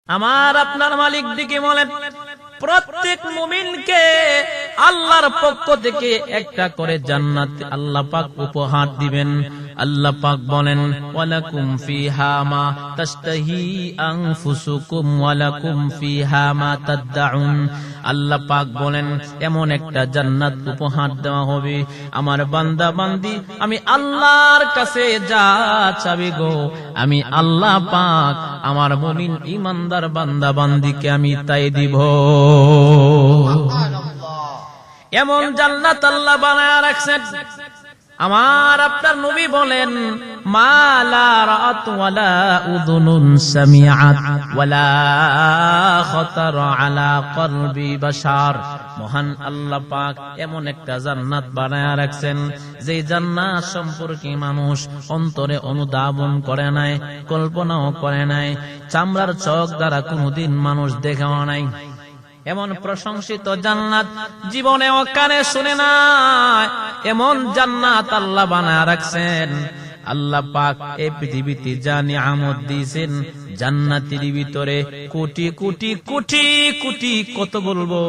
আমার আপনার মালিক দিকে বলেন, প্রত্যেক মুমিনকে আল্লাহর পক্ষ থেকে একটা করে জান্নাত আল্লাহ পাক উপহার দিবেন। আল্লাহ পাক বলেন, ওয়ালাকুম ফিহা মা তাশতাহি আনফুসুকুম ওয়ালাকুম ফিহা মা তাদউন। আল্লাহ পাক বলেন, এমন একটা জান্নাত উপহার দেওয়া হবে আমার বান্দা বান্দি আমি আল্লাহর কাছে যা চাবে গো, আমি আল্লাহ পাক আমার মুমিন ঈমানদার বান্দা বান্দিকে আমি তাই দিব। এমন জান্নাত আল্লাহ বানায়া রাখছেন। আমার আপনার নবী বলেন, মা লা রাআত ওয়ালা উযুনুন সামিআত ওয়ালা খাতারা আলা কলবি বাশার। মহান আল্লাহ পাক এমন একটা জান্নাত বানায়া রাখছেন, যে জান্নাত সম্পর্কে মানুষ অন্তরে অনুধাবন করে নাই, কল্পনাও করে নাই, চামড়ার চোখ দ্বারা কোনোদিন মানুষ দেখেও নাই। এমন প্রশংসিত জান্নাত জীবনেও কানে শুনে নাই, এমন জান্নাত আল্লাহ বানায়া রাখছেন। আল্লাহ পাক এই পৃথিবীতে যা নিয়ামত দিয়েছেন, জান্নাতের ভিতরে কোটি কোটি কোটি কোটি কত বলবো,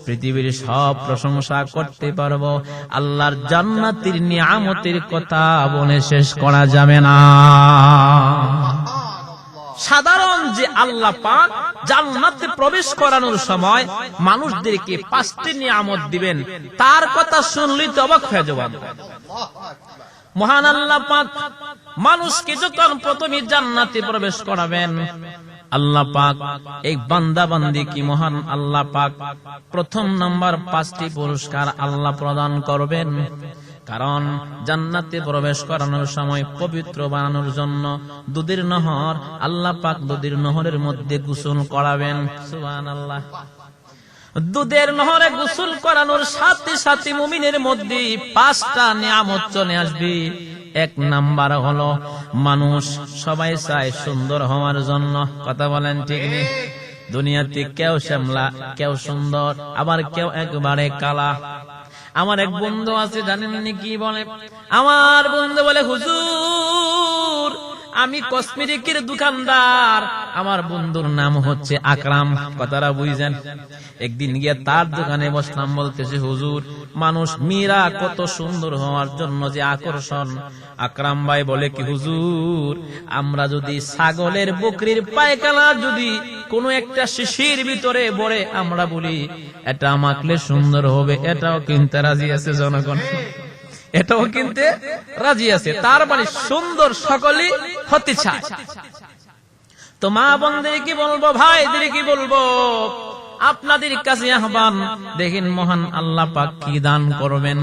পৃথিবীর সব প্রশংসা করতে পারবো, আল্লাহর জান্নাতের নিয়ামতের কথা বলে শেষ করা যাবে না। সাধারণ যে আল্লাহ পাক জান্নাতে প্রবেশ করানোর সময় মানুষদেরকে 5টি নিয়ামত দিবেন, তার কথা শুনলেই তো অবাক হয়ে যাবেন। মহান আল্লাহ পাক মানুষকে যখন প্রথমে জান্নাতে প্রবেশ করাবেন, আল্লাহ পাক এই বান্দা বান্দি কি মহান আল্লাহ পাক প্রথম নাম্বার 5টি পুরস্কার আল্লাহ প্রদান করবেন। কারণ জান্নাতে প্রবেশ করানোর সময় পবিত্র বানানোর জন্য দুধের নহর আল্লাহ পাক দুধের নহরের মধ্যে গোসল করাবেন। সুবহানাল্লাহ। দুধের নহরে গোসল করানোর সাথে সাথে মুমিনের মধ্যে 5টা নিয়ামত চলে আসবে। 1 নাম্বার হলো, মানুষ সবাই চায় সুন্দর হওয়ার জন্য, কথা বলেন ঠিক নেই? দুনিয়াতে কেউ শ্যামলা, কেউ সুন্দর, আবার কেউ একবারে কালা। আমার এক বন্ধু আছে, জানেন কি বলে? আমার বন্ধু বলে, হুজুর আমি কসমেটিকের দোকানদার, আমার বন্ধুর নাম হচ্ছে আকরাম, কথাটা বুঝছেন? একদিন গিয়ে তার দোকানে বসলাম, বলতেছে, হুজুর মানুষ মেয়েরা কত সুন্দর হওয়ার জন্য যে আকর্ষণ। আকরাম ভাই বলে কি, হুজুর আমরা যদি ছাগলের বকরির পায়খানা যদি কোনো একটা শিশির ভিতরে ভরে আমরা বলি এটা মাখলে সুন্দর হবে, এটাও কিনতে রাজি আছে জনগণ, এটাও কিনতে রাজি আছে। তার মানে সুন্দর সকলেই হতে চায়। তো মা বোনদের কি বলবো, ভাইদের কি বলবো, আপনাদের কাছে আহ্বান, দেখেন মহান আল্লাহ পাক কি দান করবেন।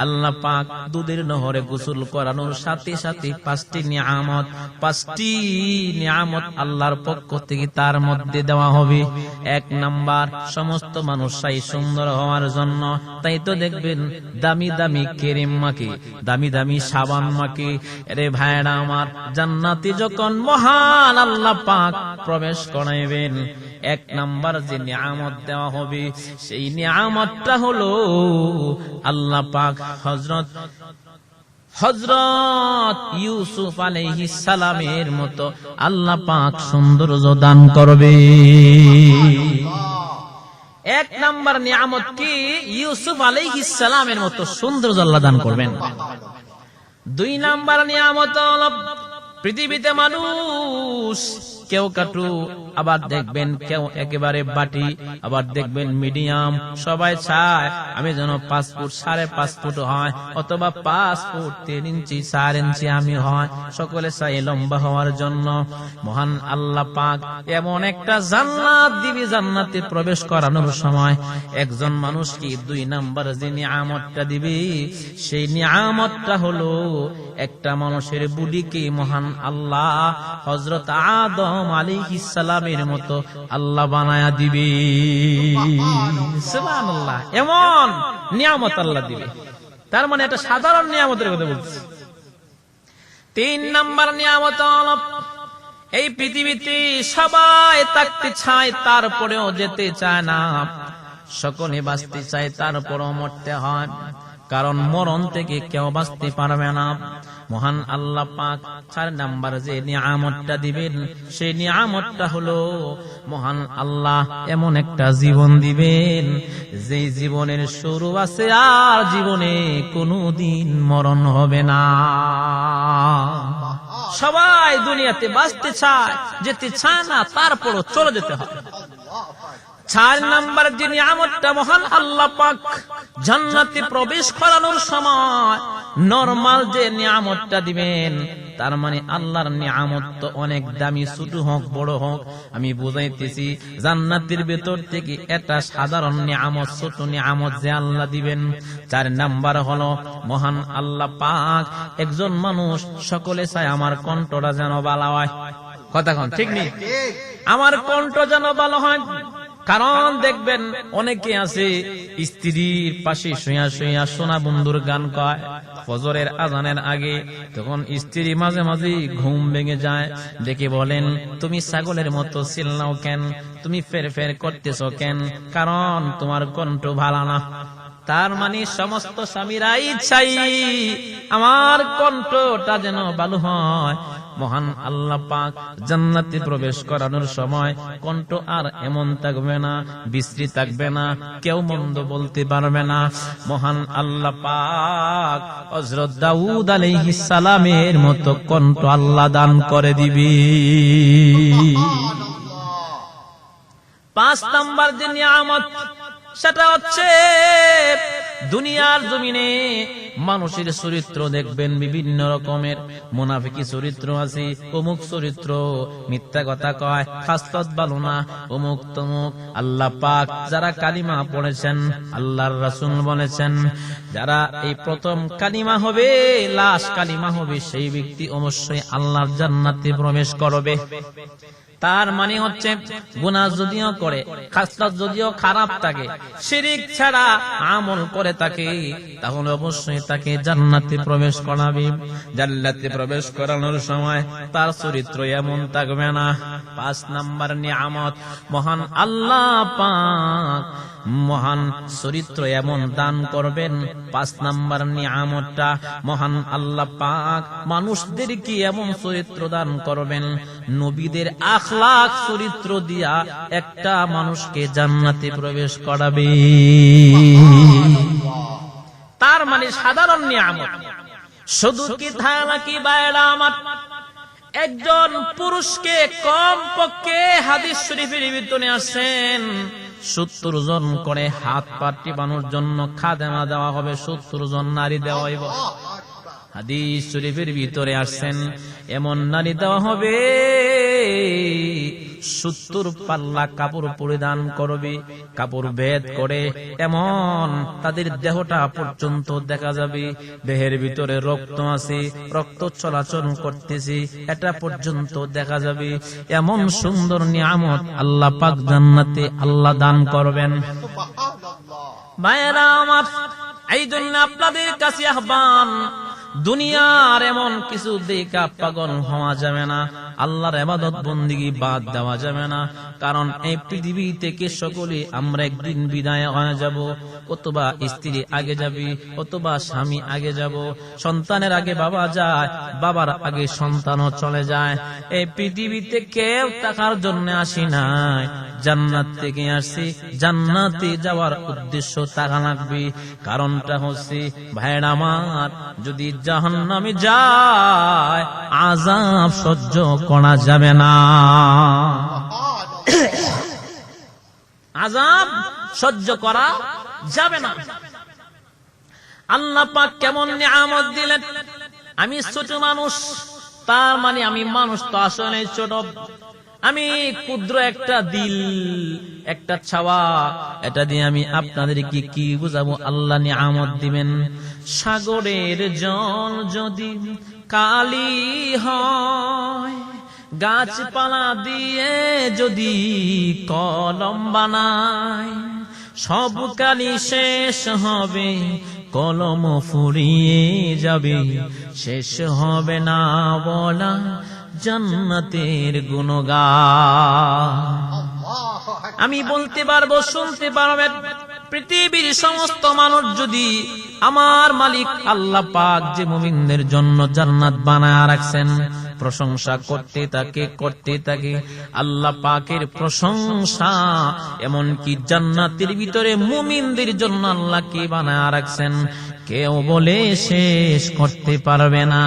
আল্লাহ পাক দুধের নহরে গোসল করানোর সাথে সাথে 5টি নিয়ামত আল্লাহর পক্ষ থেকে তার মধ্যে দেওয়া হবে। 1 নাম্বার, সমস্ত মানুষ চাই সুন্দর হওয়ার জন্য, তাই তো দেখবেন দামি দামি ক্রিম মাখে, দামি দামি সাবান মাখে। আরে ভাইরা আমার, জান্নাতে যখন মহান আল্লাহ পাক প্রবেশ করাইবেন, 1 নাম্বার যে নিয়ামত দেওয়া হবে, সেই নিয়ামতটা হলো আল্লাহ পাক হযরত ইউসুফ আলাইহিস সালামের মতো আল্লাহ পাক সৌন্দর্য দান করবে। 1 নাম্বার নিয়ামত কি? ইউসুফ আলাইহিস সালামের মতো সৌন্দর্য আল্লাহ দান করবেন। 2 নাম্বার নিয়ামত হলো, পৃথিবীতে মানুষ কেউ কাটু, আবার দেখবেন কেউ একেবারে বাটি, আবার দেখবেন মিডিয়াম। সবাই চায় আমি যেন 5 ফুট 5.5 ফুট হয়, অথবা 5 ফুট 3 ইঞ্চি 4 ইঞ্চি আমি হয়। সকলে চায় লম্বা হওয়ার জন্য। মহান আল্লাহ পাক এমন একটা জান্নাত দিবি, জান্নাতে প্রবেশ করানোর সময় একজন মানুষকে 2 নাম্বার যে নিয়ামতটা দিবি, সেই নিয়ামতটা হলো একটা মানুষের বুড়িকে মহান আল্লাহ হযরত আদম আলাইহিস সালামের মতো আল্লাহ বানায়া দিবে। সুবহানাল্লাহ। এমন নিয়ামত আল্লাহ দিবে, তার মানে এটা সাধারণ নিয়ামতের কথা বলছি। 3 নাম্বার নিয়ামত হলো, এই পৃথিবীতে সবাই থাকতে চায়, তারপরেও যেতে চায় না। সকলে বাঁচতে চায়, তারপরেও মরতে হয়। কারণ মরণ থেকে কেউ বাঁচতে পারবে না। মহান আল্লাহ পাক 4 নাম্বার যে নিয়ামতটা দিবেন, সেই নিয়ামতটা হলো মহান আল্লাহ এমন একটা জীবন দিবেন, যে জীবনের শুরু আছে আর জীবনে কোনোদিন মরণ হবে না। সবাই দুনিয়াতে বাঁচতে চায়, যেতে চায় না, তারপরও চলে যেতে হবে। 4 নাম্বার যে নিয়ামতটা মহান আল্লাহ পাক জান্নাতে প্রবেশ করানোর সময় নরমাল যে নিয়ামতটা দিবেন, তার মানে আল্লাহর নিয়ামত তো অনেক দামি, ছোট হোক বড় হোক, আমি বুঝাইতেছি জান্নাতের ভেতর থেকে এটা সাধারণ নিয়ামত, ছোট নিয়ামত যে আল্লাহ দিবেন। 4 নাম্বার হলো মহান আল্লাহ পাক একজন মানুষ সকলে চায় আমার কণ্ঠটা যেন ভালো হয়। কথা কোন ঠিক নেই? আমার কণ্ঠ যেন ভালো হয়। কারণ দেখবেন অনেকে আছে স্ত্রীর পাশে শুয়া শুয়া সোনা বন্ধুর গান কয় ফজরের আজানের আগে, তখন স্ত্রী মাঝে মাঝে ঘুম ভেঙে যায়, ডেকে বলেন তুমি ছাগলের মতো চিল্লাও কেন, তুমি ফের ফের করতেছ কেন, কারণ তোমার কণ্ঠ ভালো না। তার মানে সমস্ত স্বামীরাই চাই আমার কণ্ঠটা যেন ভালো হয়। মহান আল্লাহ পাক জান্নাতে প্রবেশ করানোর সময় কণ্ঠ আর এমন থাকবে না, বিশ্রী থাকবে না, কেউ মন্দ বলতে পারবে না। মহান আল্লাহ পাক হযরত দাউদ আলাইহিস সালামের মতো কণ্ঠ আল্লাহ দান করে দিবি। 5 নাম্বার যে নিয়ামত, সেটা হচ্ছে দুনিয়ার জমিনে মানুষের চরিত্র দেখবেন বিভিন্ন রকমের। মুনাফিকি চরিত্র আছে, অমুক চরিত্র মিথ্যা কথা কয়, খাসলত ভালো না, অমুক তমুক। আল্লাহ পাক যারা কালিমা পড়েছেন, আল্লাহর রাসূল বলেছেন যারা এই প্রথম কালিমা হবে, লাশ কালিমা হবে, সেই ব্যক্তি অবশ্যই আল্লাহর জান্নাতে প্রবেশ করবে। তার মানে হচ্ছে গুনাহ যদিও করে, খাসলত যদিও খারাপ থাকে, শিরক ছাড়া আমল করে থাকে, তাহলে অবশ্যই তাকে জান্নাতে প্রবেশ করাবে। জান্নাতে প্রবেশ করানোর সময় তার চরিত্র এমন থাকবে না। 5 নাম্বার নিয়ামত মহান আল্লাহ পাক মহান চরিত্র এমন দান করবেন। 5 নাম্বার নিয়ামতটা মহান আল্লাহ পাক মানুষদেরকে এমন চরিত্র দান করবেন, নবীদের আখলাক চরিত্র দিয়া একটা মানুষকে জান্নাতে প্রবেশ করাবে। তার মানে সাধারণ নিয়ামত শুধু কি তা নাকি বাইরা আমার একজন পুরুষকে কম পক্ষে হাদিস শরীফের ভিতরে আসেন 70 জন করে হাত পা টিপানোর জন্য খাদেমা দেওয়া হবে, 70 জন নারী দেওয়া হইব। হাদিস শরীফের ভিতরে আসছেন এমন নারী দেওয়া হবে 70 পাল্লা কাপড় পরিধান করবে, কাপড় ভেদ করে এমন তাদের দেহটা পর্যন্ত দেখা যাবে, দেহের ভিতরে রক্ত আছে, রক্ত চলাচল করতেছে, এটা পর্যন্ত দেখা যাবে। এমন সুন্দর নিয়ামত আল্লাহ পাক জান্নাতে আল্লাহ দান করবেন। ভাইরা আমার, এই জন্য আপনাদের কাছে আহ্বান, দুনিয়ার এমন কিছু দেখা পাগল হওয়া যাবে না, আল্লাহর ইবাদত বন্দেগী বাদ দেওয়া যাবে না। কারণ এই পৃথিবী থেকে সকলে আমরা একদিন বিদায় হয়ে যাব। অথবা স্ত্রী আগে যাবে, অথবা স্বামী আগে যাব, সন্তানের আগে বাবা যায়, বাবার আগে সন্তানও চলে যায়। এই পৃথিবীতে কেউ থাকার জন্য আসি নাই, জান্নাত থেকে আসছি, জান্নাতে যাওয়ার উদ্দেশ্য থাকা লাগবে। কারণটা হচ্ছে ভাইরা আমার, যদি জাহান্নামে যায় আযাব সহ্য করা যাবে না, আযাব সহ্য করা যাবে না। আল্লাহ পাক কেমন নিয়ামত দিলেন। আমি ছোট মানুষ, তার মানে আমি মানুষ তো আসলে ছোট, আমি ক্ষুদ্র একটা দিল, একটা ছাওয়া, এটা দিয়ে আমি আপনাদেরকে কি বুঝাবো। আল্লাহ নিয়ামত দিবেন। সাগরের জল যদি কালি হয়, গাছপালা দিয়ে যদি কলম বানায়, সব কালি শেষ হবে, কলম ফুরিয়ে যাবে, শেষ হবে না বলা জান্নাতের গুণগান। আমি বলতে পারবো, শুনতে পারবেন, পৃথিবীর সমস্ত মানুষ যদি আমার মালিক আল্লাহ পাক যে মুমিনদের জন্য জান্নাত বানায়া রাখছেন, প্রশংসা করতে থাকে আল্লাহ পাকের প্রশংসা। এমন কি জান্নাতের ভিতরে মুমিনদের জন্য আল্লাহ কি বানায়া রাখছেন কেউ বলে শেষ করতে পারবে না,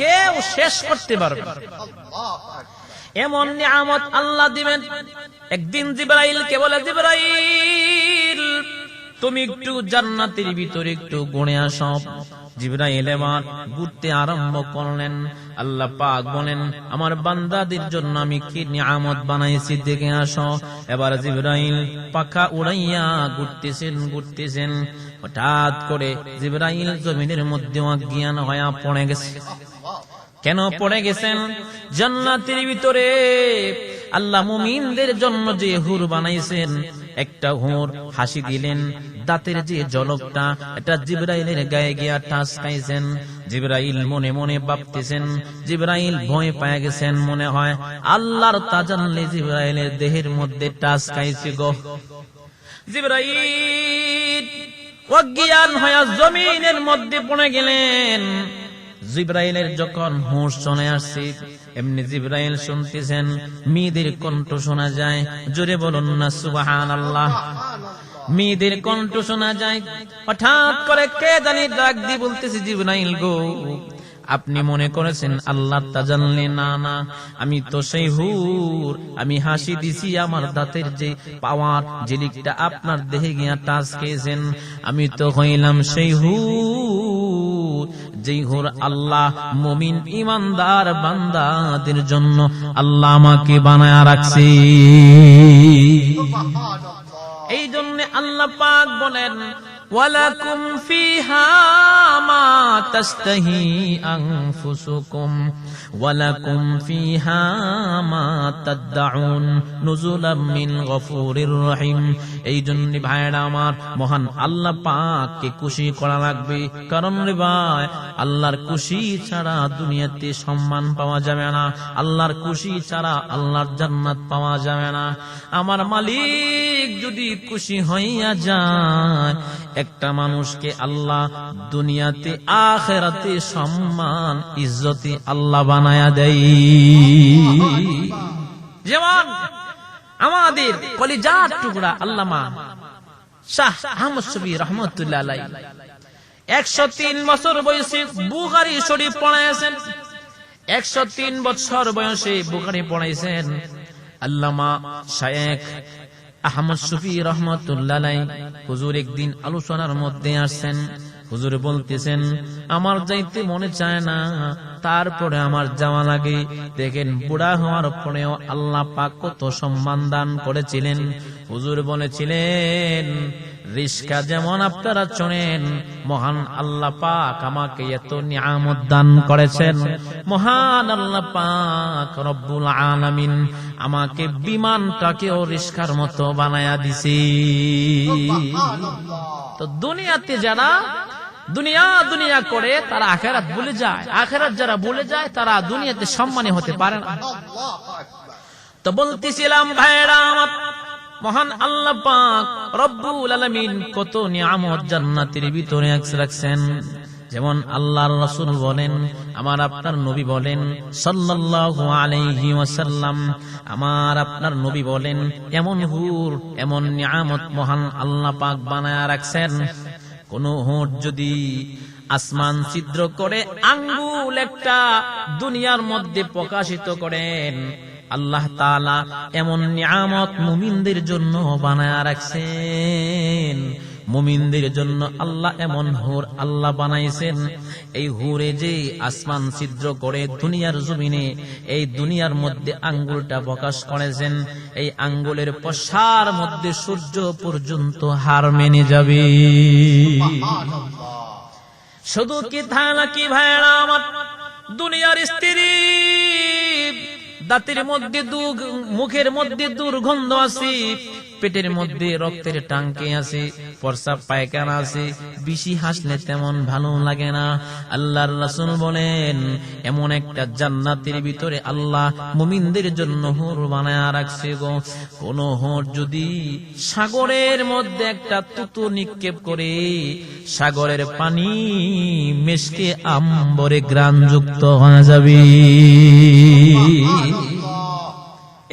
কেউ শেষ করতে পারবে না। এমন নিয়ামত আল্লাহ দিবেন। একদিন জিবরাইলকে বলে, জিবরাইল তুমি একটু জান্নাতের ভিতরে একটু গুনে আসো। জিবরাইল এবার ঘুরতে আরম্ভ করলেন। আল্লাহ পাক বলেন, আমার বান্দাদের জন্য আমি কি নিয়ামত বানাইছি দেখে আসো। এবার জিবরাইল পাখা উড়াইয়া ঘুরতেছেন। হঠাৎ করে জিবরাইল জমিনের মধ্যে অজ্ঞান হয়ে পড়ে গেছে। কেন পড়ে গেছেন? জান্নাতের ভিতরে আল্লাহ মুমিনদের জন্য যে হুর বানাইছেন, একটা হুর হাসি দিলেন, দাঁতের যে জলকটা এটা জিবরাইলের গায়ে গিয়া টাচ খাইছেন। জিবরাইল মনে মনে ভাবতেছেন, জিবরাইল ভয় পেয়ে গেছেন, মনে হয় আল্লাহর তাজাল্লি জিবরাইলের দেহের মধ্যে টাচ খাইছে গো। জিবরাইল অজ্ঞান হয়ে জমিনের মধ্যে পড়ে গেলেন। জিবরাইলের যখন হুঁশ চলে আসছে, এমনি জিবরাইল শুনতেছেন মেয়েদের কণ্ঠ শোনা যায়। জোরে বলুন না সুবহানাল্লাহ। মেয়েদের কণ্ঠ শোনা যায়। হঠাৎ করে কে জানি ডাক দিয়ে বলতেছে, জিবরাইল গো, আপনি মনে করেছেন আল্লাহ তাজাল্লি? না না, আমি তো সেই হুর। আমি হাসি দিছি, আমার দাঁতের যে পাওয়ার জিলিকটা আপনার দেহে গিয়া টাচ খেয়েছেন, আমি তো হইলাম সেই হুর, যেই হুর আল্লাহ মুমিন ইমানদার বান্দাদের জন্য আল্লাহ আমাকে বানায়া রাখছে। এই জন্য আল্লাহ পাক বলেন, ওয়ালাকুম ফিহা মা তাশতাহি আনফুসুকুম ওয়ালাকুম ফিহা মা তাদউন নুজুলাম মিন গফুরির রহিম। এই জন্য ভাইরা আমার, মহান আল্লাহ পাককে খুশি করা লাগবে। কারণ রে ভাই, আল্লাহর খুশি ছাড়া দুনিয়াতে সম্মান পাওয়া যাবে না, আল্লাহর খুশি ছাড়া আল্লাহর জান্নাত পাওয়া যাবে না। আমার মালিক যদি খুশি হইয়া যায়, একটা মানুষকে আল্লাহ দুনিয়াতে আখিরাতে সম্মান ইজ্জতি আল্লাহ বানায়া দেয়। যেমন আমাদের কলিজার টুকরা আল্লামা শাহ আহমদ শফী রহমাতুল্লাহ আলাইহি 103 বছর বয়সে বুখারী শরীফ পড়াইছেন। 103 বছর বয়সে বুখারী পড়াইছেন। আল্লামা শায়েখ আহমদ শফী রহমাতুল্লাহ আলাইহি হুজুর একদিন আলোচনার মধ্যে আসছেন। হুজুর বলতেছেন, আমার যাইতে মনে চায় না, তারপরে আমার যাওয়া লাগে। দেখেন, বুড়া হওয়ার পরেও আল্লাহ পাক কত সম্মান দান করেছিলেন। হুজুর বলেছিলেন, রিস্কা যেমন আপনারা চড়েন, মহান আল্লাহ পাক আমাকে এত নিয়ামত দান করেছেন। মহান আল্লাহ পাক রব্বুল আলামিন আমাকে বিমানটাকেও রিস্কার মতো বানায়া দিছে। তো দুনিয়াতে যারা দুনিয়া করে তারা আখিরাত ভুলে যায়। আখিরাত যারা ভুলে যায় তারা দুনিয়াতে সম্মানী হতে পারে না। তো বলতেছিলাম ভাইরা আমার, মহান আল্লাহ পাক রব্বুল আলামিন কত নিয়ামত জান্নাতের ভিতরে রাখছেন। যেমন আল্লাহর রাসূল বলেন, আমার আপনার নবী বলেন সাল্লাল্লাহু আলাইহি ওয়াসাল্লাম, আমার আপনার নবী বলেন, এমন হুর, এমন নিয়ামত মহান আল্লাহ পাক বানায়া রাখছেন। কোন হুর যদি আসমান ছিদ্র করে আঙ্গুল একটা দুনিয়ার মধ্যে প্রকাশিত করেন, আল্লাহ তাআলা এমন নিয়ামত মুমিনদের জন্য বানায়া রাখছেন। মুমিনদের জন্য আল্লাহ এমন হুর আল্লাহ বানাইছেন। এই হুরে যে আসমান ছিদ্র করে দুনিয়ার জমিনে, এই দুনিয়ার মধ্যে আঙ্গুলটা প্রকাশ করেছেন, এই আঙ্গুলের পশার মধ্যে সূর্য পর্যন্ত হার মেনে যাবে। শুধু কি ধারণা কি ভাইরা আমার, দুনিয়ার স্ত্রী দাঁতের মধ্যে মুখের মধ্যে দুর্গন্ধ আছে, পেটের মধ্যে রক্তের টাঙ্কি আছে, প্রস্রাব পায়খানা আছে, বেশি হাসলে তেমন ভালো লাগে না। আল্লাহর রাসূল বলেন এমন একটা জান্নাতের ভিতরে আল্লাহ মুমিনদের জন্য হুর বানায়া রাখছে গো। কোন হুর যদি সাগরের মধ্যে একটা তুতু নিক্ষেপ করে সাগরের পানি মিশকে আম্বরে গ্রাণযুক্ত হয়ে যাবে।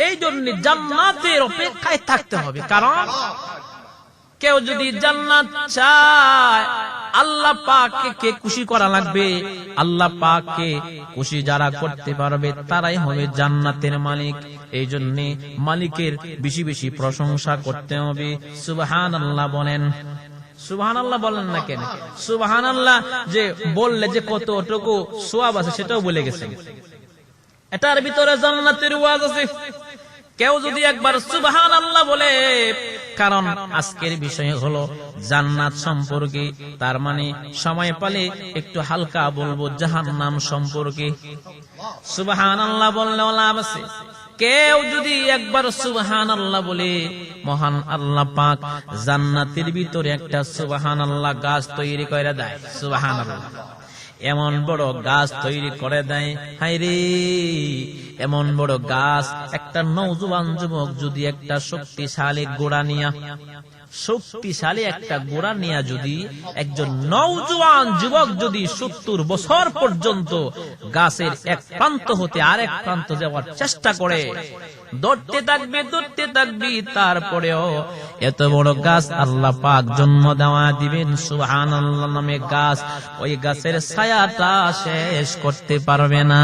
এই জন্য জান্নাতের অপেক্ষায় থাকতে হবে। কারণ কেউ যদি জান্নাত চায় আল্লাহ পাককে খুশি করা লাগবে। আল্লাহ পাককে খুশি যারা করতে পারবে তারাই হবে জান্নাতের মালিক। এই জন্য মালিকের বেশি বেশি প্রশংসা করতে হবে। সুবহানাল্লাহ বলেন, সুবহানাল্লাহ বলেন না কেন? সুবহানাল্লাহ যে বললে যে কতটুকু সওয়াব আছে সেটাও বলে গেছেন। এটার ভিতরে জান্নাতের ওয়াজ আছে। কেউ যদি একবার সুবহানাল্লাহ বলে, কারণ আজকের বিষয় হলো জান্নাত সম্পর্কে, তার মানে সময় পেলে একটু হালকা বলবো জাহান্নাম সম্পর্কে। সুবহানাল্লাহ বললে লাভ আছে। কেউ যদি একবার সুবহানাল্লাহ বলে, মহান আল্লাহ পাক জান্নাতের ভিতরে একটা সুবহানাল্লাহ গাছ তৈরি করে দেয়। সুবহানাল্লাহ এমন বড় গাছ তৈরি করে দেয়, হায়রে এমন বড় গাছ একটা নওজোয়ান যুবক যদি একটা শক্তিশালী ঘোড়া নিয়া যদি একজন নওজোয়ান যুবক যদি 70 বছর পর্যন্ত গাছের এক প্রান্ত হতে আরেক প্রান্ত যাওয়ার চেষ্টা করে, দৌড়তে থাকবি, তারপরেও এত বড় গাছ আল্লাহ পাক জন্ম দেওয়া দিবেন সুবহানাল্লাহ নামে গাছ, ওই গাছের ছায়াটা শেষ করতে পারবে না।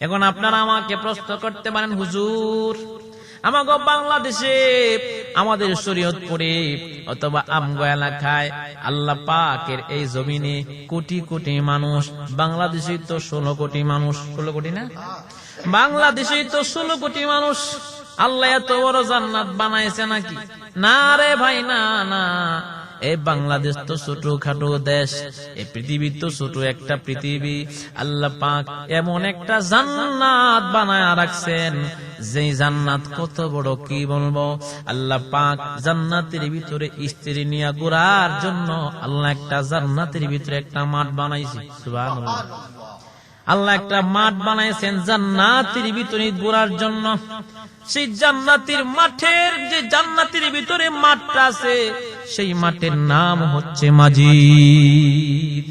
এখন আপনারা আমাকে প্রশ্ন করতে পারেন, হুজুর আমাগো বাংলাদেশে আমাদের শরীয়তপুরে অথবা আমগো এলাকায় আল্লাহ পাকের এই জমিনে কোটি কোটি মানুষ, বাংলাদেশে তো 16 কোটি মানুষ, 16 কোটি না, বাংলাদেশে তো 16 কোটি মানুষ, আল্লাহ এত বড় জান্নাত বানাইছে নাকি? না রে ভাই, না না, এই বাংলাদেশ তো ছোটখাটো দেশ, এই পৃথিবী তো ছোট একটা পৃথিবী। আল্লাহ পাক এমন একটা জান্নাত বানায়া রাখছেন, যে জান্নাত কত বড় কি বলবো। আল্লাহ পাক জান্নাতের ভিতরে স্ত্রী নিয়ে ঘোরার জন্য আল্লাহ একটা জান্নাতের ভিতরে একটা মাঠ বানাইছে। সুবহানাল্লাহ, আল্লাহ একটা মাঠ বানাইছেন জান্নাতের ভিতরে ঘোরার জন্য। সেই জান্নাতের মাঠের, যে জান্নাতের ভিতরে মাঠটা আছে, সেই মাঠের নাম হচ্ছে মাজিদ।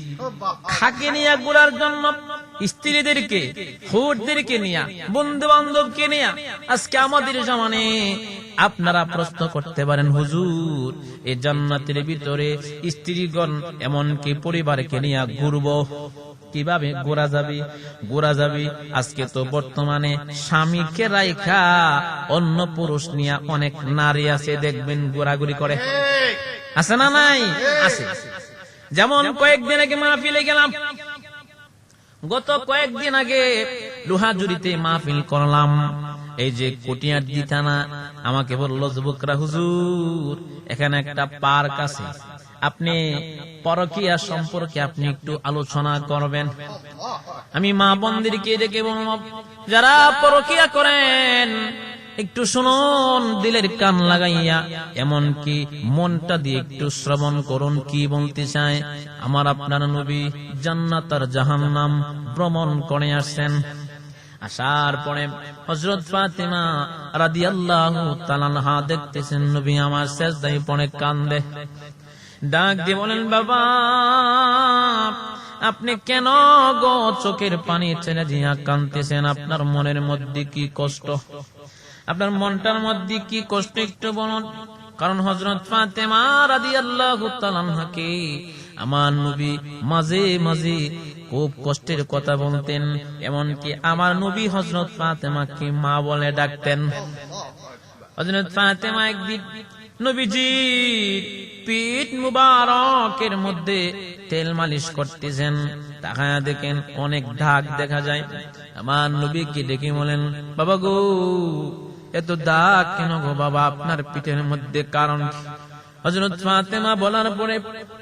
খাকে নিয়ে ঘোরার জন্য, স্ত্রীদেরকে, হুরদেরকে নিয়ে, বন্ধু বান্ধবকে নিয়ে। আজকে আমাদের জমানে আপনারা প্রশ্ন করতে পারেন, হুজুর এই জান্নাতের ভিতরে স্ত্রীগণ এমনকি পরিবারকে নিয়ে ঘুরবো, কিভাবে ঘোরা যাবে? আজকে তো বর্তমানে স্বামীকে রাইখা অন্য পুরুষ নিয়ে অনেক নারী আছে, দেখবেন ঘোরাঘুরি করে, আছে না নাই? আছে। যেমন কয়েকদিন আগে মাহফিলে গেলাম, গত কয়েকদিন আগে লোহাজুরিতে মাহফিল করলাম। এই যে কটিয়াদি থানা আমাকে বলল যুবকরা, হুজুর এখানে একটা পার্ক আছে, আপনি পরকীয়া সম্পর্কে আপনি একটু আলোচনা করবেন। আমি মা বোনদেরকে ডেকে বললাম, যারা পরকীয়া করেন একটু শুনুন, দিলের কান লাগাইয়া, এমনকি মনটা দিয়ে একটু শ্রবণ করুন কি বলতে চায়। আমার আপনার নবী জান্নাত আর জাহান্নাম ভ্রমণ করে আসছেন। আসার পরে হযরত ফাতেমা রাদিয়াল্লাহু তাআলা আনহা দেখতেছেন নবী আমার সিজদায় পড়ে কান্দে। ডাক দিয়ে বলেন, বাবা আপনি কেন গো চোখের পানি ছেড়ে দিয়া কাঁদতেছেন? আপনার মনের মধ্যে কি কষ্ট, আপনার মনটার মধ্যে কি কষ্ট একটু বলুন। কারণ হযরত ফাতেমা রাদিয়াল্লাহু তাআলা আনহাকে আমার নবী মাঝে মাঝে খুব কষ্টের কথা বলতেন, এমনকি আমার নবী হযরত ফাতেমাকে মা বলে ডাকতেন। হযরত ফাতেমা একদিন নবীজির পিঠ মুবারকের মধ্যে তেল মালিশ করতেছেন, তাকায়া দেখেন অনেক দাগ দেখা যায়। আমার নবীকে ডেকে বলেন, বাবা গো এত দাগ কেন গো বাবা, আপনার পিঠের মধ্যে কারণ? হযরত ফাতেমা বলার পরে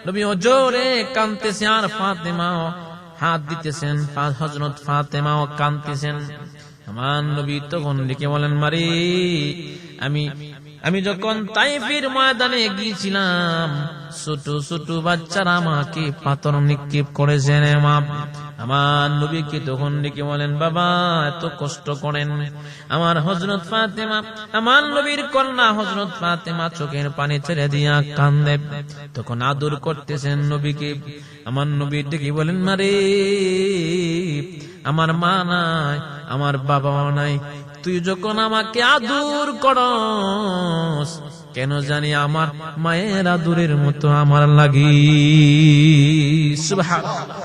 নবী জোরে কাঁদতেছে, আর ফাতেমাও হাত দিতেছেন, হযরত ফাতেমাও কাঁদতেছেন। আমার নবী তখন ডেকে বলেন, মারে আমি যখন তাইফের ময়দানে গিয়েছিলাম, ছোট ছোট বাচ্চারা আমাকে পাথর নিক্ষেপ করেছেন। আমার নবীকে তখন ডেকে বলেন, বাবা এত কষ্ট করেন। আমার হযরত ফাতেমা, আমার নবীর কন্যা হযরত ফাতেমা চোখের পানি ছেড়ে দিয়া কান্দে। তখন আদর করতেছেন নবীকে। আমার নবী ডেকে বলেন, মারে আমার মা নাই, আমার বাবাও নাই, তুই যখন আমাকে আদর করস, কেন জানি আমার মায়ের আদরের মতো আমার লাগি। সুবহানাল্লাহ।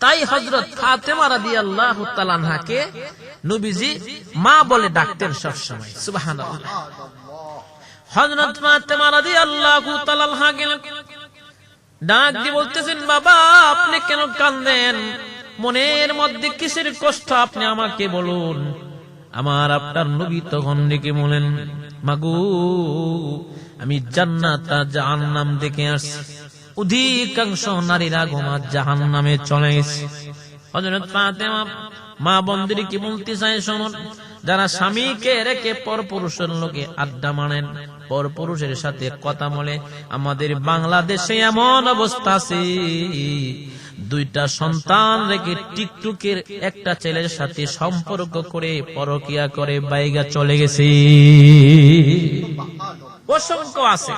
তাই হযরত ফাতেমা রাদিয়াল্লাহু তাআলা আনহাকে নবীজি মা বলে ডাকতেন সব সময়। সুবহানাল্লাহ। হযরত ফাতেমা রাদিয়াল্লাহু তাআলা আনহা গেলেন, ডাক দিয়ে বলতেছেন, বাবা আপনি কেন কাঁদেন? মনের মধ্যে কিসের কষ্ট আপনি আমাকে বলুন। আমার আপনার নবী তখন ডেকে বলেন, মাগো আমি জান্নাত আর জাহান্নাম দেখে আসছি। অধিকাংশ নারীরা গোমা জাহান্নামে চলে গেছে। হযরত ফাতেমা মা বন্ধুরে কি বলতে চায় শুনুন। যারা স্বামীকে রেখে পরপুরুষের লোকে আড্ডা মারেন, পরপুরুষের সাথে কথা বলে, আমাদের বাংলাদেশে এমন অবস্থা আছে, দুইটা সন্তান রেখে টিকটকের একটা ছেলের সাথে সম্পর্ক করে পরকিয়া করে বাইগা চলে গেছে। অসংখ্য আছে।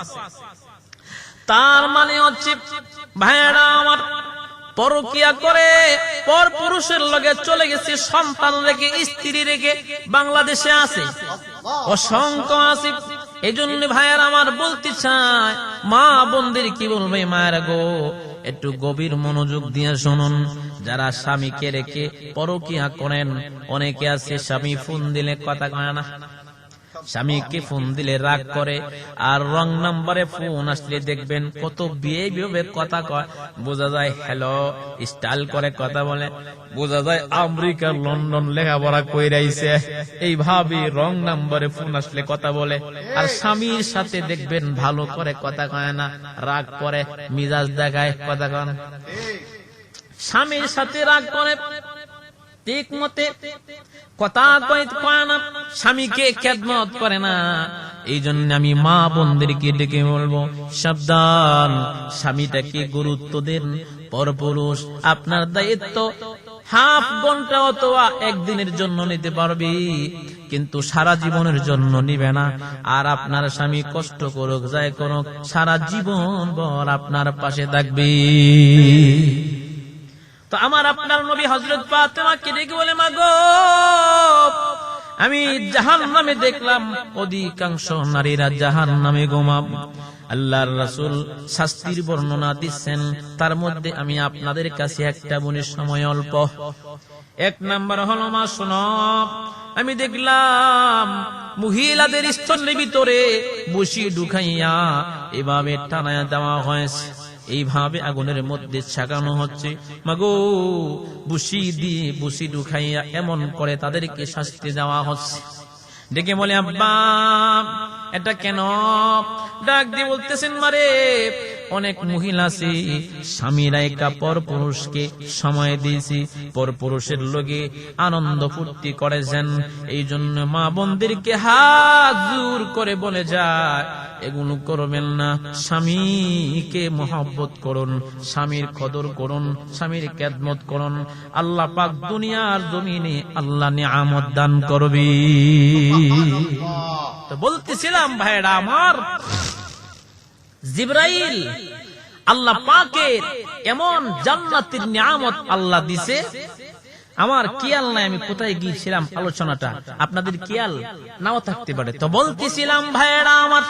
তার মানে হচ্ছে ভাইরা আমার, পরকিয়া করে পরপুরুষের লগে চলে গেছে, সন্তান রেখে স্ত্রী রেখে বাংলাদেশে আছে, অসংখ্য আছে। এই জন্য ভাইয়ার আমার বলতে চায়, মা বোনদের কি বলবে, মায়েরা গো একটু গভীর মনোযোগ দিয়ে শুনুন। যারা স্বামীকে রেখে পরকিয়া করেন, অনেকে আছে স্বামী ফোন দিলে কথা কয় না, স্বামীকে ফোন দিলে রাগ করে, আর রং নাম্বারে ফোন আসলে দেখবেন কত বিয়ে বিয়ে কথা কয়। বোঝা যায় হ্যালো স্টাইল করে কথা বলে, বোঝা যায় আমেরিকা লন্ডন লেখাপড়া কইরাইছে, এইভাবে রং নাম্বারে ফোন আসলে কথা বলে। আর স্বামীর সাথে দেখবেন ভালো করে কথা কয় না, রাগ করে, মিজাজ দেখায়, কথা কয় না। স্বামীর সাথে রাগ করে, ঠিক মতে কথা কয় না, স্বামীকে খেদমত করে না। এই জন্য আমি মা বোনদেরকে ডেকে বলবো, সাবধান, স্বামীটাকে গুরুত্ব দেন। পরপুরুষ আপনার দায়িত্ব হাফ ঘন্টা অথবা একদিনের জন্য নিতে পারবে, কিন্তু সারা জীবনের জন্য নিবে না। আর আপনার স্বামী কষ্ট করুক যাই করুক, সারা জীবন ভর আপনার পাশে থাকবে। তো আমার আপনার নবী হযরত ফাতেমাকে ডেকে বলে, মাগো আমি জাহান্নামে দেখলাম অধিকাংশ নারীরা জাহান্নামে গোমাব। আল্লাহর রাসূল শাস্তির বর্ণনা দিচ্ছেন, তার মধ্যে আমি আপনাদের কাছে একটা বলি, সময় অল্প। এক নাম্বার হলো, মা শোনো, আমি দেখলাম মহিলাদের স্তনের ভিতরে বসি ঢুকাইয়া এভাবে টানায়া দেওয়া হয়েছে, এইভাবে আগুনের মধ্যে ছাগানো হচ্ছে। মাগো বুসি দিয়ে বুসি ঢুকাইয়া এমন করে তাদেরকে শাস্তি দেওয়া হচ্ছে। ডেকে বলে, আব্বা এটা কেন? ডাক দিয়ে বলতেছেন, মারে অনেক মহিলা আছে স্বামীরা একা পরপুরুষকে সময় দিয়েছি, পরপুরুষের লগে আনন্দ ফুর্তি করেছেন। এই জন্য মা বোনদেরকে হাত জোর করে বলে যায়, এগুলো করবেন না। স্বামীকে মহব্বত করুন, স্বামীর কদর করুন, স্বামীর খেদমত করুন। আল্লাহ পাক দুনিয়ার জমিনে আল্লাহ নিয়ামত দান করবে। তো বলতেছিলাম ভাইরা আমার, জিবরাইল আল্লাহ পাকের এমন জান্নাতের নিয়ামত আল্লাহ দিছে, আমার খেয়াল নাই আমি কোথায় গিয়েছিলাম, আলোচনাটা আপনাদের খেয়াল নাও থাকতে পারে। তো বলতেছিলাম ভাইরা আমার,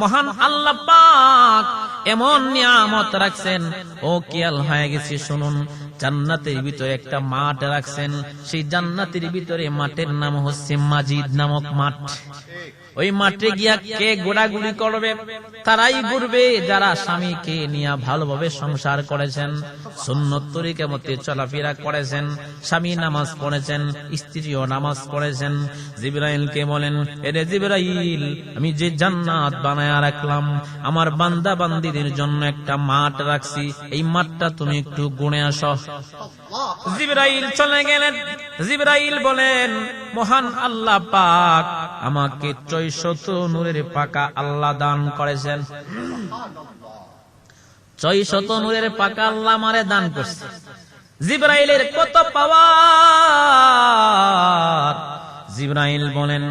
মহান আল্লাহ পাক এমন নিয়ামত রাখছেন, ও খেয়াল হয়ে গেছে শুনুন। জান্নাতের ভিতরে একটা মাঠ রাখছেন, সেই জান্নাতের ভিতরে মাঠের নাম হচ্ছে মাজিদ নামক মাঠ। ওই মাঠে গিয়া কে গোড়াগুড়ি করবে? তারাই ঘুরবে যারা স্বামীকে নিয়ে ভালোভাবে সংসার করেছেন, সুন্নত তরিকা মতে চলাফেরা করেছেন, স্বামী নামাজ পড়েছেন, স্ত্রীও নামাজ পড়েছেন। জিবরাইলকে বলেন, এরে জিবরাইল, আমি যে জান্নাত বানায়া রাখলাম, আমার বান্দা বান্দীদের জন্য একটা মাঠ রাখছি, এই মাঠটা তুমি একটু গুনে আসো। জিবরাইল চলে গেলেন। জিবরাইল বলেন, মহান আল্লাহ পাক আমাকে 600 নূরের পাকা আল্লাহ দান করেছেন। 600 নূরের পাকা আল্লাহ আমারে দান করছে। জিবরাইলের কত পাওয়ার! জিবরাইল বলেন,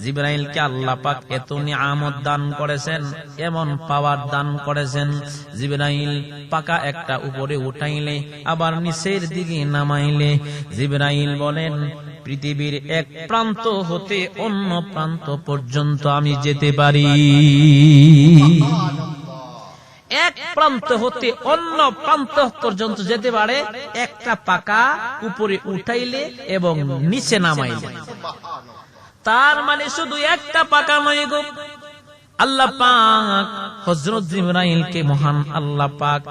জিবরাইলকে আল্লাহ পাক এত নিয়ামত দান করেছেন, এমন পাওয়ার দান করেছেন, জিবরাইল পাকা একটা উপরে উঠাইলে আবার নিচের দিকে নামাইলে জিবরাইল বলেন, পৃথিবীর এক প্রান্ত হতে অন্য প্রান্ত পর্যন্ত আমি যেতে পারি। এক প্রান্ত হতে অন্য প্রান্ত পর্যন্ত যেতে পারে একটা পাকা উপরে উঠাইলে এবং নিচে নামাইলে। তার মানে শুধু একটা পাকা নয় গো, আল্লাহ পাক হযরত জিবরাইলকে মহান আল্লাহ পাক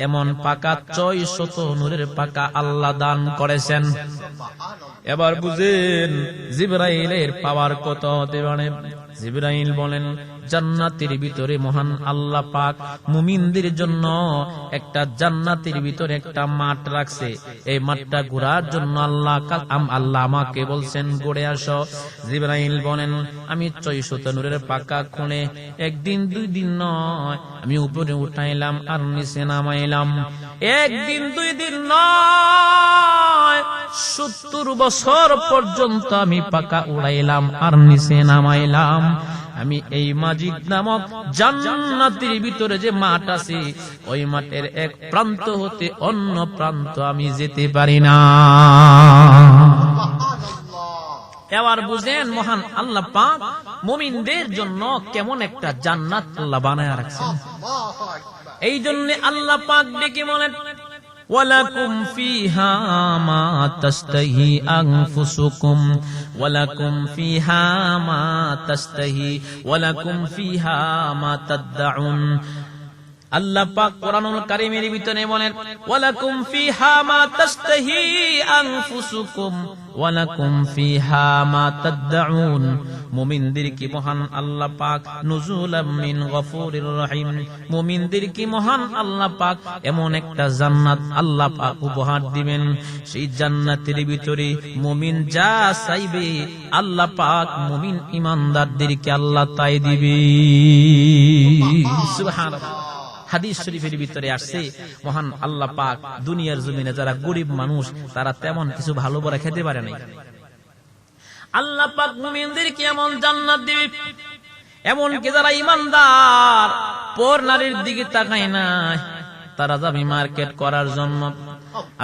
এমন পাকা 600 নূরের পাকা আল্লাহ দান করেছেন। এবার বুঝেন জিবরাইলের পাওয়ার কত হতে পারে। জিবরাইল বলেন, জান্নাতের ভিতরে মহান আল্লাহ পাক মুমিনদের জন্য একটা জান্নাতের ভিতরে একটা মাঠ রাখছে। এই মাঠটা ঘোরার জন্য আল্লাহ আমাকে বলছেন ঘুরে আসো। জিবরাইল বলেন, আমি 600 নূরের পাকা খুনে একদিন 2 দিন নয়, আমি উপরে উঠাইলাম আর নিচে নামাইলাম। একদিন 2 দিন নয়, 70 বছর পর্যন্ত আমি পাকা উড়াইলাম আর নিচে নামাইলাম। আমি এই মাজিদ নামক জান্নাতের ভিতরে যে মাঠ আছে, ওই মাঠের এক প্রান্ত হতে অন্য প্রান্ত আমি যেতে পারি না। এবার বুঝেন মহান আল্লাহ পাক মুমিনদের জন্য কেমন একটা জান্নাত আল্লাহ বানায় রাখছেন। এই জন্য আল্লাহ পাক ডেকে বলেন, ওয়ালাকুম ফিহা মা তাশতাহি আনফুসুকুম ওয়ালাকুম ফিহা মা তাশতাহি ওয়ালাকুম ফিহা মা তাদউন। আল্লাহ পাক কোরআনুল কারীমের ভিতরে বলেন, ওয়ালাকুম ফিহা মা তাশতাহি আনফুসুকুম ওয়ালাকুম ফিহা মা তাদউন। মুমিনদের কি মহান আল্লাহ পাক নুজুলাম মিন গফুরির রহিম, মুমিনদের কি মহান আল্লাহ পাক এমন একটা জান্নাত আল্লাহ পাক উপহার দিবেন। সেই জান্নাতের ভিতরে মুমিন যা চাইবে আল্লাহ পাক মুমিন ঈমানদারদেরকে আল্লাহ তাই দিবে। সুবহানাল্লাহ। হাদিস শরীফের ভিতরে আসছে, মহান আল্লাহ পাক দুনিয়ার জমিনে যারা গরিব মানুষ তারা তেমন কিছু ভালো করে খেতে পারে না, আল্লাহ পাক মুমিনদেরকে এমন জান্নাত দিবে। এমনকি যারা ঈমানদার পর নারীর দিকে তাকায় না, তারা যাবে মার্কেট করার জন্য।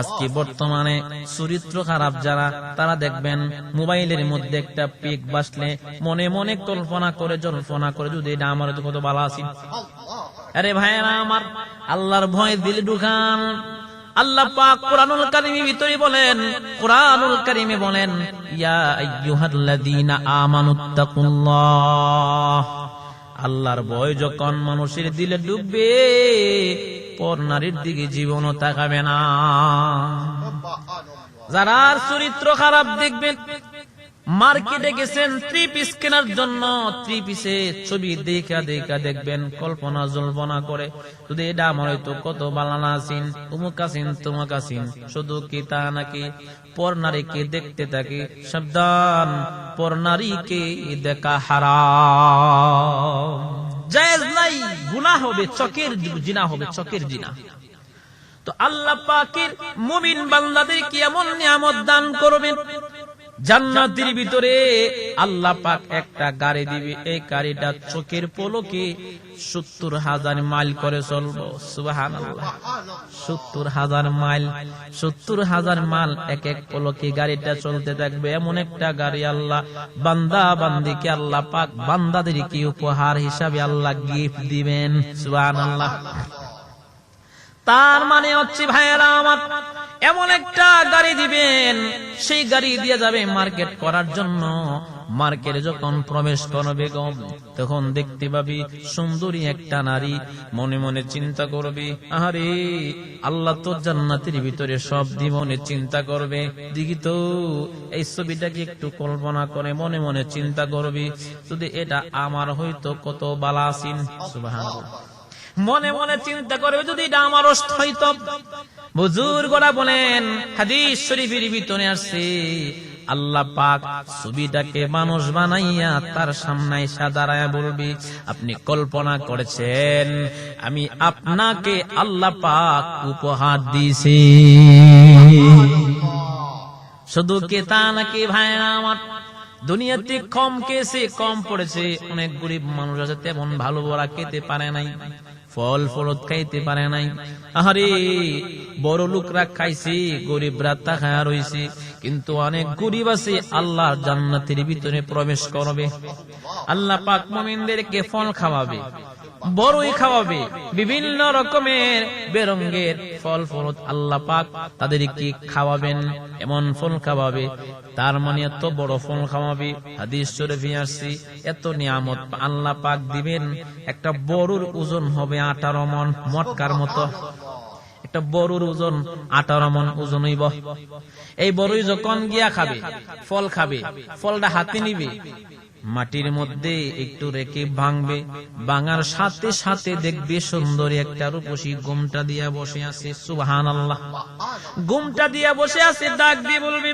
আজকে বর্তমানে চরিত্র খারাপ যারা, তারা দেখবেন মোবাইলের মধ্যে একটা পিক বাসলে মনে মনে কল্পনা করে জল্পনা করে, যদি এটা আমার তো কত ভালো আছি। আরে ভাইরা আমার, আল্লাহর ভয় দিলে ঢুকান। আল্লাহ পাক কোরআনুল কারীমের ভিতরে বলেন, কোরআনুল কারীমে বলেন, ইয়া আইয়ুহাল্লাযীনা আমানুত্তাকুল্লাহ। আল্লাহর ভয় যখন মানুষের দিলে ঢুকবে, পর নারীর দিকে জীবনও তাকাবে না। যারা চরিত্র খারাপ দেখবেন, মার্কেটে গেছেন 3 পিস কেনার জন্য, 3 পিসে ছবি দেখা দেখা দেখবেন কল্পনা জল্পনা করে, যদি এটা আমার হয়তো কত বালানা আছেন, উমুক আছেন তুমুক আছেন, শুধু কি তা নাকি পর নারীকে দেখতে থাকে। সাবধান, পর নারীকে দেখা হারাম, জায়েজ নাই, গুনাহ হবে, চোখের জিনা হবে, চোখের জিনা। তো আল্লাহ পাকের মুমিন বান্দাদেরকে এমন নিয়ামত দান করবেন, জান্নাতের ভিতরে আল্লাহ পাক একটা গাড়ি দিবে। এই গাড়িটা চোখের পলকে 70,000 মাইল করে চলবো। সুবহানাল্লাহ, 70,000 মাইল, 70,000 মাইল এক এক পলকে গাড়িটা চলতে থাকবে। এমন একটা গাড়ি আল্লাহ বান্দা বান্দিকে আল্লাহ পাক বান্দাদেরকে উপহার হিসাবে আল্লাহ গিফট দিবেন। সুবহানাল্লাহ। তার মানে হচ্ছে ভাইয়েরা আমার, এমন একটা গাড়ি দিবেন, সেই গাড়ি দিয়ে যাবে মার্কেট করার জন্য। মার্কেটে যখন প্রবেশ করবে তখন দেখতে পাবি সুন্দরী একটা নারী, মনে মনে চিন্তা করবে, আরে আল্লাহ তো জান্নাতের ভিতরে সব জীবনে চিন্তা করবে, দেখি তো এই ছবিটাকে একটু কল্পনা করে মনে মনে চিন্তা করবি, যদি এটা আমার হয়তো কত বালা আছেন। সুবহানাল্লাহ। মনে মনে চিন্তা করবে যদি এটা আমার অস্ত হইত। বুজুর্গরা বলেন, হাদিস শরীফের ভিতরে আসছে, আল্লাহ পাক ছবিটাকে মানুষ বানাইয়া তার সামনে এসে দাঁড়ায় বলবি, আপনি কল্পনা করেছেন আমি আপনাকে আল্লাহ পাক উপহার দিয়েছি। শুধু কে তা নাকি ভাইরা আমার, দুনিয়াতে কম কেছে কম পড়েছে, অনেক গরিব মানুষ আছে তেমন ভালো বড়া খেতে পারে নাই, ফল ফলত খাইতে পারে নাই। আরে বড় লোকরা খাইছে, গরিবরা তাকায়া রইছে। কিন্তু অনেক গরিব আছে আল্লাহর জান্নাতের ভিতরে প্রবেশ করবে। আল্লাহ পাক মুমিনদেরকে ফল খাওয়াবে, বড়ই খাওয়াবে, বিভিন্ন রকমের বেরঙ্গের ফল ফলত আল্লাহ পাক তাদেরকে খাওয়াবেন, এমন ফল খাওয়াবে। তার মানে এত বড় ফল খাওয়াবে, হাদিস শরীফে আসছে এত নিয়ামত আল্লাহ পাক দিবেন। একটা বড়র ওজন হবে 18 মণ, মটকার মতো একটা বড়র ওজন 18 মণ ওজন হইব। এই বড়ই যখন গিয়া খাবে, ফল খাবে, ফলটা হাতে নিবে, মাটির মধ্যে একটু রেখে ভাঙবে, ভাঙার সাথে সাথে দেখবে সুন্দরী একটা রূপসী গুমটা দিয়া বসে আছে। সুবহানাল্লাহ, গুমটা দিয়া বসে আছে, ডাক দিয়ে বলবে,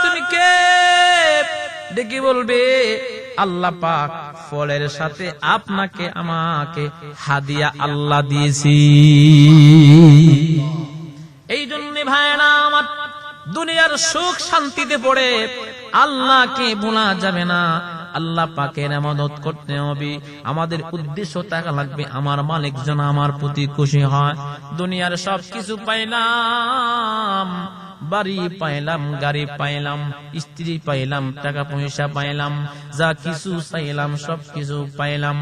তুমি কে? ডেকে বলবে, আল্লাহ পাক ফলের সাথে আপনাকে আমাকে হাদিয়া আল্লাহ দিয়েছি। এই জন্য ভাইরা আমার, দুনিয়ার সুখ শান্তিতে পড়ে আল্লাহকে ভোলা যাবে না, আল্লাহ পাকের ইবাদত করতে হবে। আমাদের উদ্দেশ্য থাকা লাগবে আমার মালিক যেন আমার প্রতি খুশি হয়। দুনিয়ার সবকিছু পাইলাম, বাড়ি পাইলাম, গাড়ি পাইলাম, স্ত্রী পাইলাম, টাকা পয়সা পাইলাম, যা কিছু চাইলাম সবকিছু পাইলাম।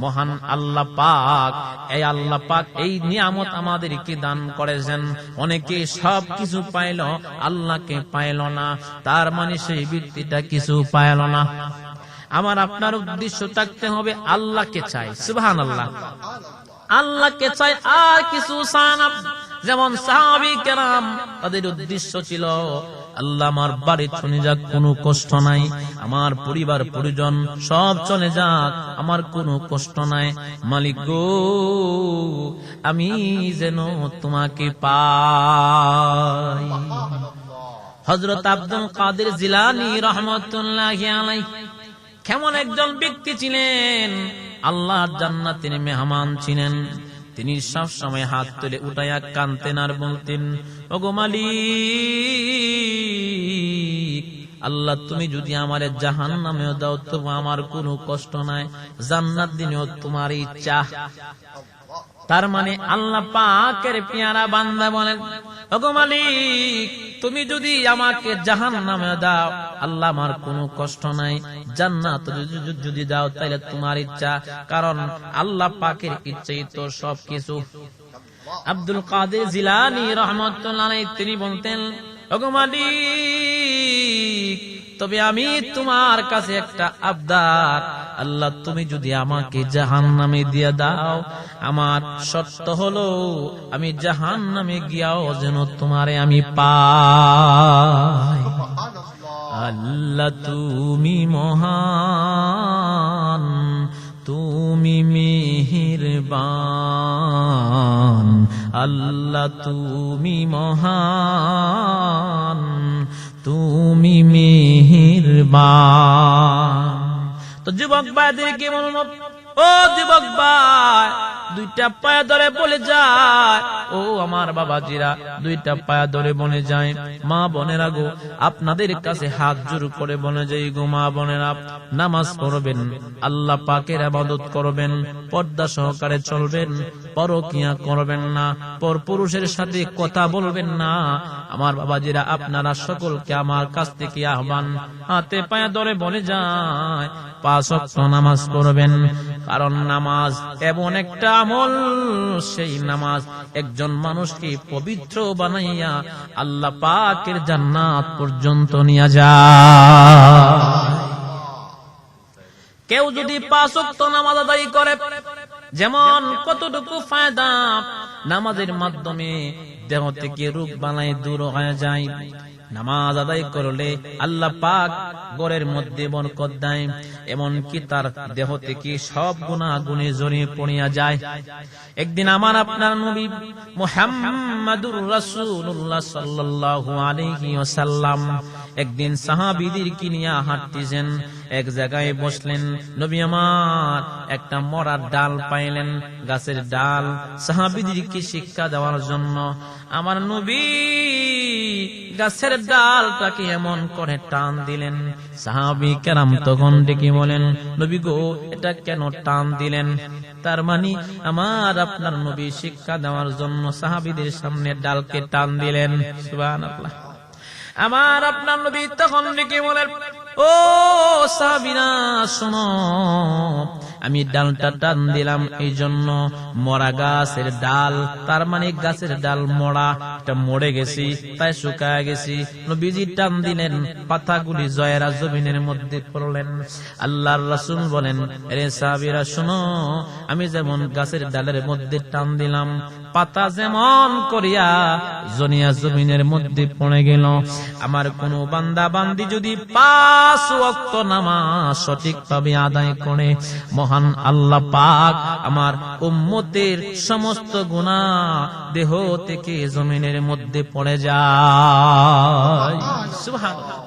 মহান আল্লাহ পাক, এই আল্লাহ পাক এই নিয়ামত আমাদেরকে দান করেছেন। অনেকে সবকিছু পাইল, আল্লাহকে পাইল না, তার মানে সেই ব্যক্তিটা কিছু পাইল না। আমার আপনার উদ্দেশ্য থাকতে হবে আল্লাহকে চাই। সুবহানাল্লাহ, আল্লাহকে চাই, আর কিছু চায় না। যেমন সাহাবী কেরাম, তাদের উদ্দেশ্য ছিল আল্লাহ আমার বাড়ি চলে যাক, কোনো কষ্ট নাই, আমার পরিবার পরিজন সব চলে যাক, আমার কোনো কষ্ট নাই, মালিক গো আমি যেন তোমাকে পাই। হযরত আব্দুল কাদের জিলানী রাহমাতুল্লাহি আলাইহি কেমন একজন ব্যক্তি ছিলেন, আল্লাহর জান্নাতের মেহমান ছিলেন। তিনি সব সময় হাত তুলে উঠাইয়া কাঁদতেন আর বলতেন, ওগো মালিক, আল্লাহ তুমি যদি আমারে জাহান্নামেও দাও তবু আমার কোনো কষ্ট নাই, জান্নাত দিনেও তোমার ইচ্ছা। তার মানে আল্লাহ পাকের পেয়ারা বান্দা বলেন, ওগো মালিক তুমি যদি আমাকে জাহান্নামে দাও, আল্লাহ আমার কোনো কষ্ট নাই, জান্নাত যদি দাও তাহলে তোমার ইচ্ছা, কারণ আল্লাহ পাকের ইচ্ছাই তো সবকিছু। আব্দুল কাদের জিলানী রাহমাতুল্লাহ আলাইহি তিনি বলতেন, ওগো মালিক তবে আমি তোমার কাছে একটা আবদার, আল্লাহ তুমি যদি আমাকে জাহান্নামে দিয়ে দাও, আমার শর্ত হলো আমি জাহান্নামে গিয়াও যেন তোমারে আমি পাই। আল্লাহ তুমি মহান, তুমি মেহেরবান, আল্লাহ তুমি মহান, তুমি মেহেরবান। তো যুবক ভাইদেরকে বলবো, ও যুবক ভাই, দুইটা পায়া ধরে বলে যায়, ও আমার বাবাজিরা দুইটা পায়া ধরে বলে যায়, মা বোনেরা গো, আপনাদের কাছে হাত জোর করে বলে যাই গো মা বোনেরা, নামাজ পড়বেন, আল্লাহ পাকের ইবাদত করবেন, পর্দা সহকারে চলবেন, পরকিয়া করবেন না, পরপুরুষের সাথে কথা বলবেন না। আমার বাবাজিরা আপনারা সকলকে আমার কাছ থেকে আহ্বান, হাতে পায়া ধরে বলে যায় 5 ওয়াক্ত নামাজ পড়বেন, কারণ নামাজ এমন একটা আমল, সেই নামাজ একজন মানুষকে পবিত্র বানাইয়া আল্লাহ পাকের জান্নাত পর্যন্ত নিয়ে যায়। কেউ যদি 5 ওয়াক্ত নামাজ আদায় করে, যেমন কতটুকু ফায়দা, নামাজের মাধ্যমে দেহ থেকে রোগ বালাই দূর হয়ে যায়, নামাজ আদায় করলে আল্লাহ পাক ঘরের মধ্যে বরকত দেয়, এমনকি তার দেহ থেকে সব গুনাহ গুণে জড়িয়ে পড়িয়া যায়। একদিন আমার আপনার নবী মুহাম্মাদুর রাসূলুল্লাহ সাল্লাল্লাহু আলাইহি ওয়াসাল্লাম একদিন সাহাবীদেরকে নিয়ে হাঁটতেছেন, এক জায়গায় বসলেন। নবী আমার একটা মরার ডাল পাইলেন, গাছের ডাল, সাহাবীদেরকে শিক্ষা দেওয়ার জন্য আমার নবী গাছের ডালটাকে এমন করে টান দিলেন। সাহাবী কেরাম তখন ডেকে বলেন, নবী গো, এটা কেন টান দিলেন? তার মানে আমার আপনার নবী শিক্ষা দেওয়ার জন্য সাহাবীদের সামনে ডালকে টান দিলেন। সুবহানাল্লাহ। আমার আপনার নবী তখন ডেকে বলেন, ও সাহাবীরা শোনো, আমি ডালটা টান দিলাম এই জন্য, মরা গাছের ডাল, তার মানে গাছের ডাল মরা, এটা মরে গেছি, তাই শুকায় গেছি। নবীজি টান দিলেন, পাতাগুলি জয়েরা জমিনের মধ্যে পড়লেন। আল্লাহর রাসূল বলেন, আরে সাহাবীরা শোনো, আমি যেমন গাছের ডালের মধ্যে টান দিলাম, পাতা যেমন করিয়া জনিয়া জমিনের মধ্যে পড়ে গেল, আমার কোন বান্দা বান্দি যদি 5 ওয়াক্ত নামাজ সঠিকভাবে আদায় করে, মহান আল্লাহ পাক আমার উম্মতের সমস্ত গুনাহ দেহ থেকে জমিনের মধ্যে পড়ে যায়। সুবহানাল্লাহ।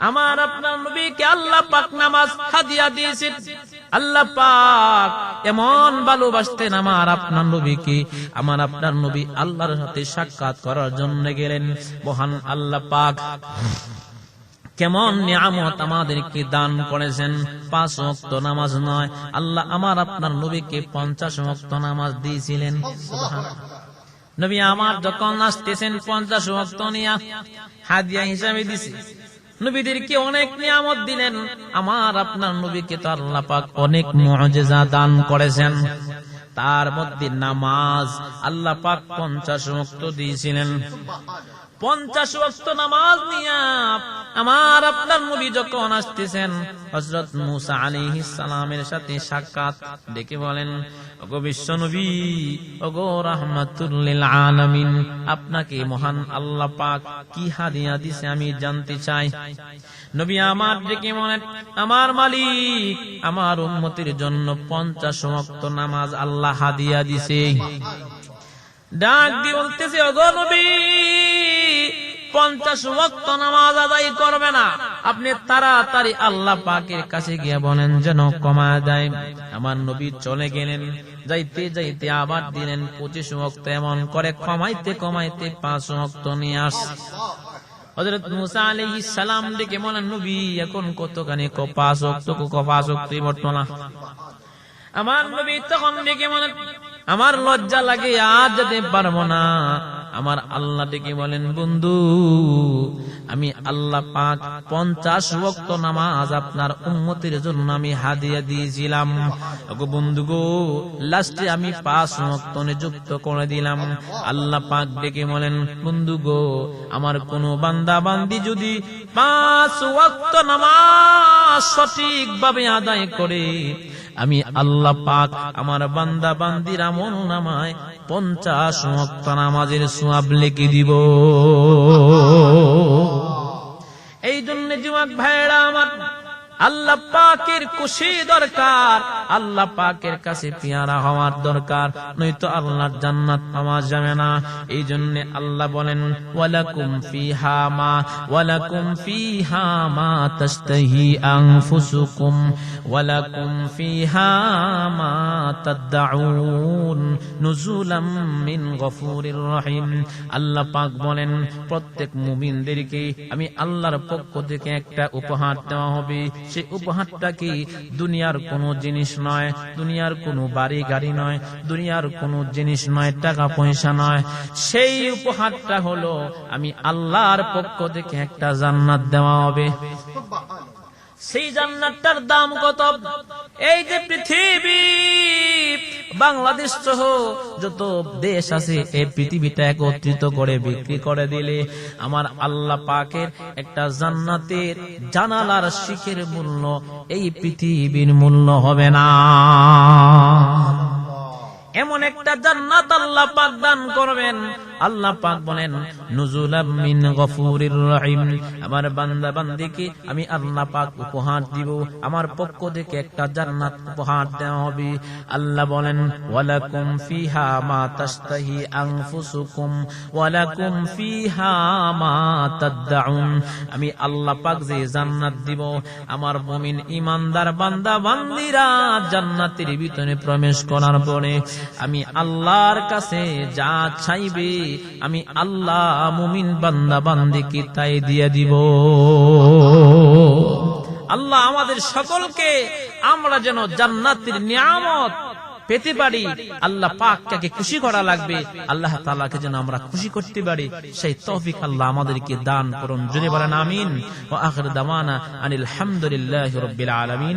আমার আপনার নবীকে আল্লাহ পাক নামাজ হাদিয়া দিয়েছেন। আল্লাহ পাক এমন ভালোবাসতেন আমার আপনার নবীকে, আমার আপনার নবী আল্লাহর সাথে সাক্ষাৎ করার জন্য গেলেন। মহান আল্লাহ পাক কেমন নিয়ামত আমাদেরকে দান করেছেন। 5 ওয়াক্ত নামাজ নয়, আল্লাহ আমার আপনার নবীকে 50 ওয়াক্ত নামাজ দিয়েছিলেন। সুবহানাল্লাহ। নবী আমার যখন আসতেছেন 50 ওয়াক্ত নিয়া হাদিয়া হিসাবে দিছি। নবীদেরকে অনেক নিয়ামত দিলেন, আমার আপনার নবীকে তো আল্লাহ পাক অনেক মুআজিজা দান করেছেন। তার মধ্যে নামাজ আল্লাহ পাক 50 ওয়াক্ত দিয়েছিলেন। 50 ওয়াক্ত নামাজ নিয়া আমার আপনার নবী যখন আসতেছেন, হযরত মূসা আলাইহিস সালামের সাথে সাক্ষাৎ, ডেকে বলেন, ওগো বিশ্ব নবী, ওগো রাহমাতুল লিল আলামিন, আপনাকে মহান আল্লাহ পাক কি হাদিয়া দিয়েছে আমি জানতে চাই। নবী আমার ডেকে বলেন, আমার মালিক আমার উম্মতের জন্য 50 ওয়াক্ত নামাজ আল্লাহ হাদিয়া দিয়েছে। ডাক দিয়ে বলতেছে, ওগো নবী, 50 ওয়াক্ত নামাজ আদায় করবে না, আপনি তাড়াতাড়ি আল্লাহ পাকের কাছে গিয়ে বলেন যেন কমায় দেয়। আমার নবী চলে গেলেন, যাইতে যাইতে আবার দিলেন 25 ওয়াক্ত, এমন করে কমাইতে কমাইতে 5 ওয়াক্ত নিয়ে আসছে। হযরত মূসা আলাইহিস সালাম ডেকে বলেন, নবী এখন কতখানি? 5 ওয়াক্ত, 5 ওয়াক্তই বর্তমান। আমার নবী তখন ডেকে বলেন, আমার লজ্জা লাগে, আজ যেতে পারবো না। আমার আল্লাহ ডেকে বলেন, বন্ধু, আমি আল্লাহ পাক 50 ওয়াক্ত নামাজ আপনার উম্মতের জন্য আমি হাদিয়া দিয়েছিলাম। ওগো বন্ধু গো, লাস্টে আমি 5 ওয়াক্ত নিযুক্ত করে দিলাম। আল্লাহ পাক ডেকে বলেন, বন্ধু গো, আমার কোন বান্দা বান্দি যদি 5 ওয়াক্ত নামাজ সঠিকভাবে আদায় করে, আমি আল্লাহ পাক আমার বান্দা বান্দির আমল নামায় 50 ওয়াক্ত নামাজের সওয়াব লিখে দিব। এই জন্য যুবক ভাইরা আমার, আল্লাহ পাকের খুশি দরকার, আল্লাহ পাকের কাছে পিয়ারা হওয়ার দরকার, নয়তো আল্লাহর জান্নাত পাওয়া যাবে না। এই জন্য আল্লাহ বলেন, ওয়ালাকুম ফিহা মা তাশতাহি আনফুসুকুম ওয়ালাকুম ফিহা মা তাদউন নুজুলাম মিন গফুরির রহিম। আল্লাহ পাক বলেন, প্রত্যেক মুমিনদেরকে আমি আল্লাহর পক্ষ থেকে একটা উপহার দেওয়া হবে। সেই উপহারটা কি? দুনিয়ার কোনো জিনিস নয়, দুনিয়ার কোনো বাড়ি গাড়ি নয়, দুনিয়ার কোনো জিনিস নয়, টাকা পয়সা নয়। সেই উপহারটা হলো আমি আল্লাহর পক্ষ থেকে একটা জান্নাত দেওয়া হবে। সেই জান্নাতটার দাম কত? এই যে পৃথিবী, বাংলাদেশ সহ যত দেশ আছে, এই পৃথিবীটা একত্রিত করে বিক্রি করে দিলে আমার আল্লাহ পাকের একটা জান্নাতের জানালার শিখের মূল্য এই পৃথিবীর মূল্য হবে না। এমন একটা জান্নাত আল্লাহ পাক দান করবেন, আল্লাহ পাক বলেন নুজুলাম মিন গফুরির রহিম, আমার বান্দা বান্দিকে আমি আল্লাহ পাক উপহার দিব, আমার পক্ষ থেকে একটা জান্নাত উপহার দেওয়া হবে। আল্লাহ বলেন ওয়ালাকুম ফিহা মা তাশতাহি আনফুসুকুম ওয়ালাকুম ফিহা মা তাদউন, আমি আল্লাহ পাক যে জান্নাত দিব, আমার মুমিন ঈমানদার বান্দা বান্দিরা জান্নাতের ভিতরে প্রবেশ করার পরে আমি আল্লাহর কাছে যা চাইবে আমি আল্লাহ মুমিন বান্দা বান্দিকে তাই দিয়ে দিব। আল্লাহ আমাদের সকলকে আমরা যেন জান্নাতের নিয়ামত পেতে পারি, আল্লাহ পাককে খুশি করা লাগবে, আল্লাহ তাআলাকে যেন আমরা খুশি করতে পারি, সেই তৌফিক আল্লাহ আমাদেরকে দান করুন। জোরে বলেন আমিন। ওয়া আখির দাওয়ানা আনিল হামদুলিল্লাহি রাব্বিল আলামিন।